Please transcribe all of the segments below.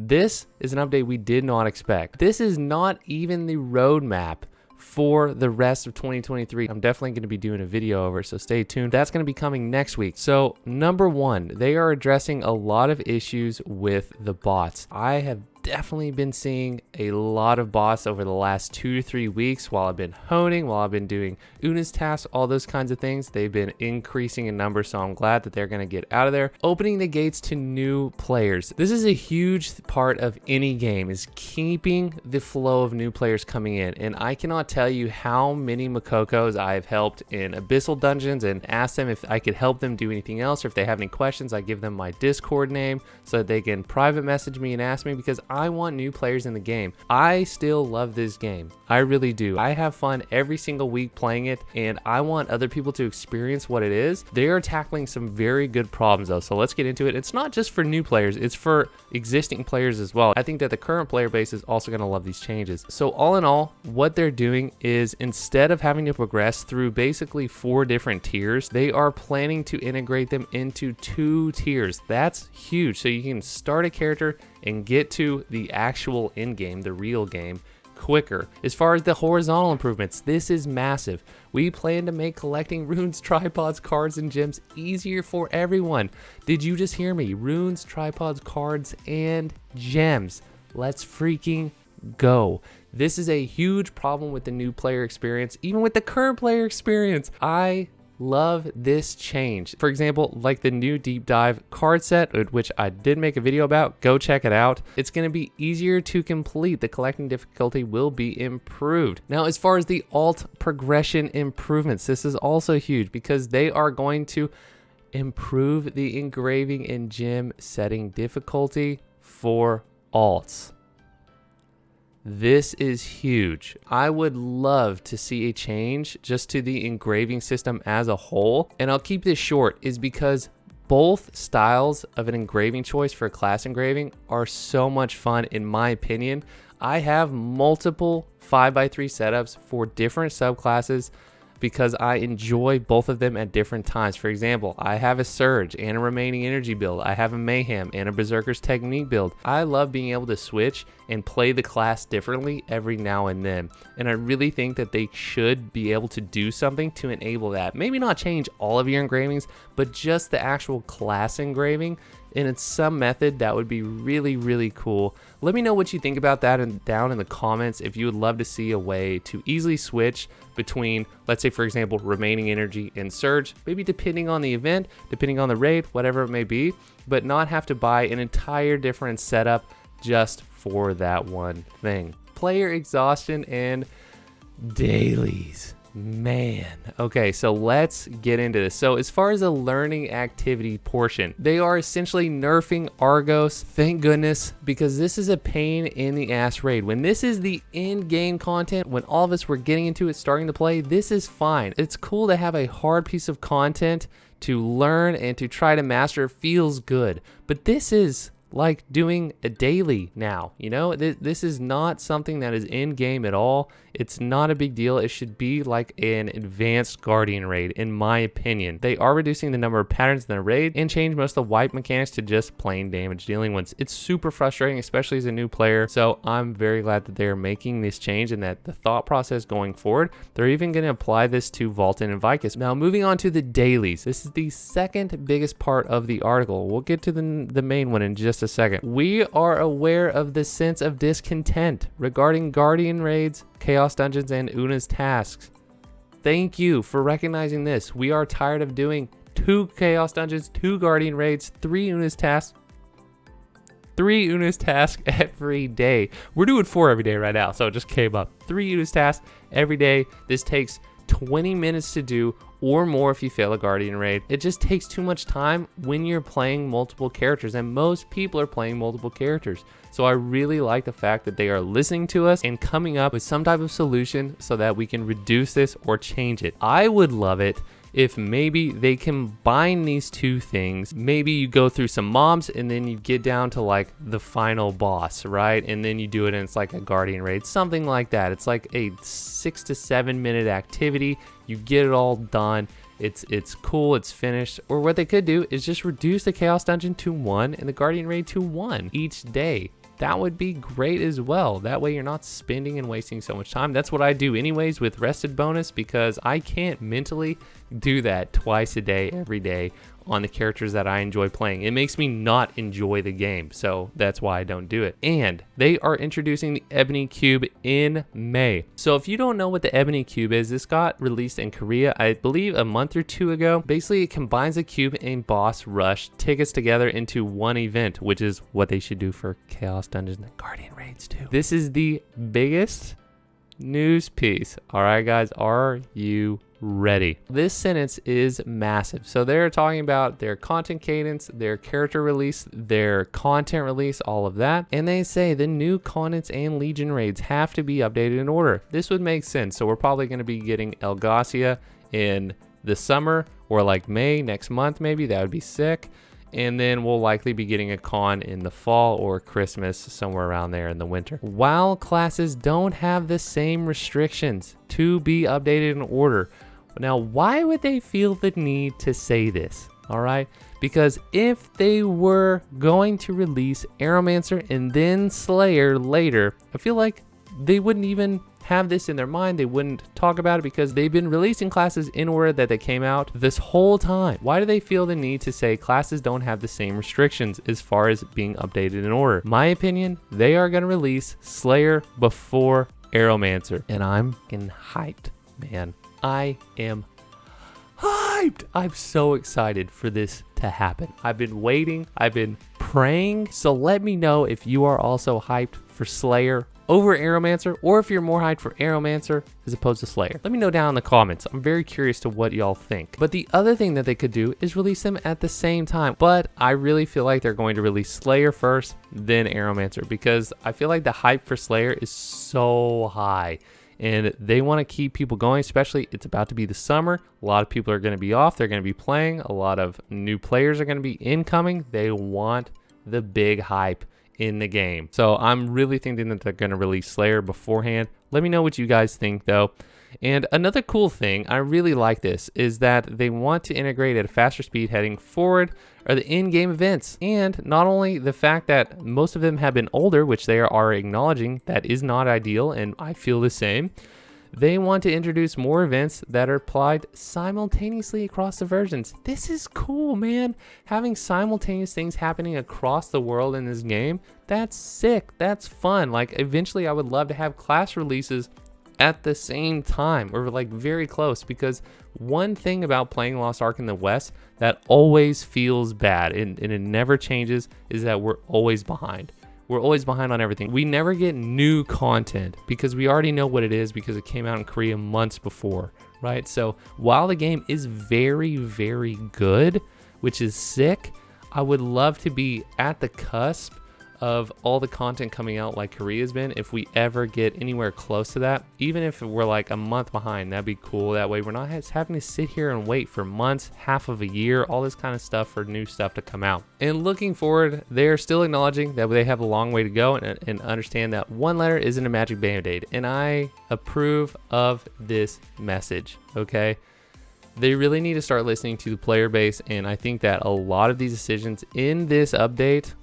This is an update we did not expect. This is not even the roadmap for the rest of 2023. I'm definitely going to be doing a video over it, so stay tuned. That's going to be coming next week. So number one, they are addressing a lot of issues with the bots. I have definitely been seeing a lot of bots over the last 2 to 3 weeks while I've been honing, while I've been doing Una's tasks, all those kinds of things. They've been increasing in numbers, so I'm glad that they're going to get out of there, opening the gates to new players. This is a huge part of any game, is keeping the flow of new players coming in. And I cannot tell you how many Makokos I've helped in Abyssal Dungeons and asked them if I could help them do anything else, or if they have any questions. I give them my Discord name so that they can private message me and ask me, because I want new players in the game. I still love this game. I really do. I have fun every single week playing it, and I want other people to experience what it is. They are tackling some very good problems though, so let's get into it. It's not just for new players, it's for existing players as well. I think that the current player base is also going to love these changes. So all in all, what they're doing is, instead of having to progress through basically 4 different tiers, they are planning to integrate them into 2 tiers. That's huge. So you can start a character and get to the actual end game, the real game, quicker. As far as the horizontal improvements, this is massive. We plan to make collecting runes, tripods, cards, and gems easier for everyone. Did you just hear me? Runes, tripods, cards, and gems. Let's freaking go. This is a huge problem with the new player experience, even with the current player experience. I love this change. For example, like the new deep dive card set, which I did make a video about, go check it out. It's going to be easier to complete. The collecting difficulty will be improved. Now, as far as the alt progression improvements, this is also huge because they are going to improve the engraving and gem setting difficulty for alts. This is huge. I would love to see a change just to the engraving system as a whole. And I'll keep this short, is because both styles of an engraving choice for class engraving are so much fun in my opinion. I have multiple 5x3 setups for different subclasses because I enjoy both of them at different times. For example, I have a Surge and a Remaining Energy build. I have a Mayhem and a Berserker's Technique build. I love being able to switch and play the class differently every now and then. And I really think that they should be able to do something to enable that. Maybe not change all of your engravings, but just the actual class engraving. And it's some method that would be really, really cool. Let me know what you think about that down in the comments if you would love to see a way to easily switch between, let's say, for example, Remaining Energy and Surge, maybe depending on the event, depending on the raid, whatever it may be, but not have to buy an entire different setup just for that one thing. Player exhaustion and dailies. Man. Okay, so let's get into this. So as far as the learning activity portion, they are essentially nerfing Argos, thank goodness, because this is a pain in the ass raid. When this is the in-game content, when all of us were getting into it, starting to play, this is fine. It's cool to have a hard piece of content to learn and to try to master. It feels good. But this is like doing a daily now, you know, this is not something that is in game at all. It's not a big deal. It should be like an advanced Guardian raid, in my opinion. They are reducing the number of patterns in the raid and change most of the wipe mechanics to just plain damage dealing ones. It's super frustrating, especially as a new player. So I'm very glad that they're making this change and that the thought process going forward, they're even going to apply this to Vaulton and Vicus. Now, moving on to the dailies. This is the second biggest part of the article. We'll get to the main one in just a second. We are aware of the sense of discontent regarding Guardian raids, Chaos Dungeons, and Una's tasks. Thank you for recognizing this. We are tired of doing 2 Chaos Dungeons, 2 Guardian raids, 3 Una's tasks. 3 Una's tasks every day. We're doing 4 every day right now, so it just came up. 3 Una's tasks every day. This takes 20 minutes to do or more if you fail a Guardian raid. It just takes too much time when you're playing multiple characters, and most people are playing multiple characters. So I really like the fact that they are listening to us and coming up with some type of solution so that we can reduce this or change it. I would love it if maybe they combine these 2 things. Maybe you go through some mobs and then you get down to like the final boss, right? And then you do it and it's like a Guardian raid, something like that. It's like a 6 to 7 minute activity. You get it all done. It's cool, it's finished. Or what they could do is just reduce the Chaos Dungeon to 1 and the Guardian raid to 1 each day. that would be great as well. That way you're not spending and wasting so much time. That's what I do anyways with rested bonus, because I can't mentally do that twice a day, every day on the characters that I enjoy playing. It makes me not enjoy the game, so that's why I don't do it. And they are introducing the Ebony Cube in May. So if you don't know what the Ebony Cube is, this got released in Korea, I believe a month or two ago. Basically, it combines the cube and boss rush tickets together into one event, which is what they should do for Chaos Dungeons and Guardian Raids too. This is the biggest news piece. All right, guys, are you ready? This sentence is massive. So they're talking about their content cadence, their character release, their content release, all of that. And they say the new contents and Legion raids have to be updated in order. This would make sense. So we're probably going to be getting Elgasia in the summer, or like May next month, maybe. That would be sick. And then we'll likely be getting a con in the fall or Christmas, somewhere around there in the winter. While classes don't have the same restrictions to be updated in order. Now, why would they feel the need to say this? All right, because if they were going to release Aeromancer and then Slayer later, I feel like they wouldn't even have this in their mind. They wouldn't talk about it because they've been releasing classes in order that they came out this whole time. Why do they feel the need to say classes don't have the same restrictions as far as being updated in order? My opinion, they are going to release Slayer before Aeromancer, and I'm getting hyped, man. I am hyped. I'm so excited for this to happen. I've been waiting. I've been praying. So let me know if you are also hyped for Slayer over Aeromancer, or if you're more hyped for Aeromancer as opposed to Slayer. Let me know down in the comments. I'm very curious to what y'all think. But the other thing that they could do is release them at the same time. But I really feel like they're going to release Slayer first, then Aeromancer, because I feel like the hype for Slayer is so high. And they want to keep people going, especially it's about to be the summer. A lot of people are going to be off. They're going to be playing. A lot of new players are going to be incoming. They want the big hype in the game. So I'm really thinking that they're going to release Slayer beforehand. Let me know what you guys think though. And another cool thing, I really like this, is that they want to integrate at a faster speed heading forward are the in-game events. And not only the fact that most of them have been older, which they are acknowledging that is not ideal, and I feel the same. They want to introduce more events that are applied simultaneously across the versions. This is cool, man. Having simultaneous things happening across the world in this game, that's sick. That's fun. Like, eventually I would love to have class releases at the same time, or like very close, because one thing about playing Lost Ark in the West that always feels bad, and it never changes, is that we're always behind. We're always behind on everything. We never get new content because we already know what it is because it came out in Korea months before, right? So while the game is very, very good, which is sick, I would love to be at the cusp of all the content coming out like Korea's been. If we ever get anywhere close to that, even if we're like a month behind, that'd be cool. That way we're not having to sit here and wait for months, half of a year, all this kind of stuff for new stuff to come out. And looking forward, they're still acknowledging that they have a long way to go, and understand that one letter isn't a magic band-aid. And I approve of this message, okay? They really need to start listening to the player base, and I think that a lot of these decisions in this update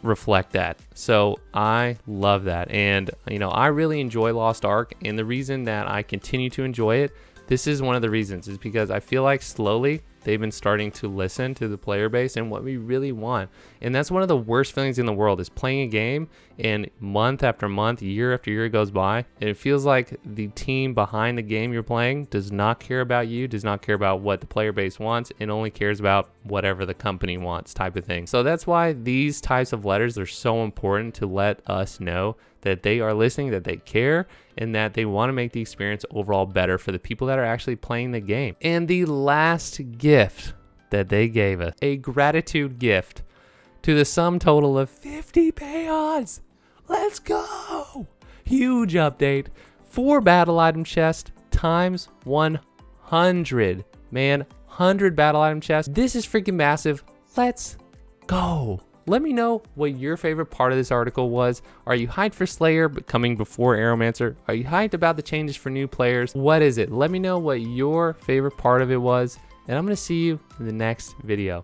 reflect that. So I love that. And you know, I really enjoy Lost Ark, and the reason that I continue to enjoy it, this is one of the reasons, is because I feel like slowly they've been starting to listen to the player base and what we really want. And that's one of the worst feelings in the world, is playing a game and month after month, year after year goes by, and it feels like the team behind the game you're playing does not care about you, does not care about what the player base wants, and only cares about whatever the company wants, type of thing. So that's why these types of letters are so important, to let us know that they are listening, that they care, and that they want to make the experience overall better for the people that are actually playing the game. And the last gift that they gave us, a gratitude gift to the sum total of 50 pay-ons. Let's go! Huge update. 4 battle item chests times 100. Man, 100 battle item chests. This is freaking massive. Let's go. Let me know what your favorite part of this article was. Are you hyped for Slayer but coming before Aeromancer? Are you hyped about the changes for new players? What is it? Let me know what your favorite part of it was, and I'm going to see you in the next video.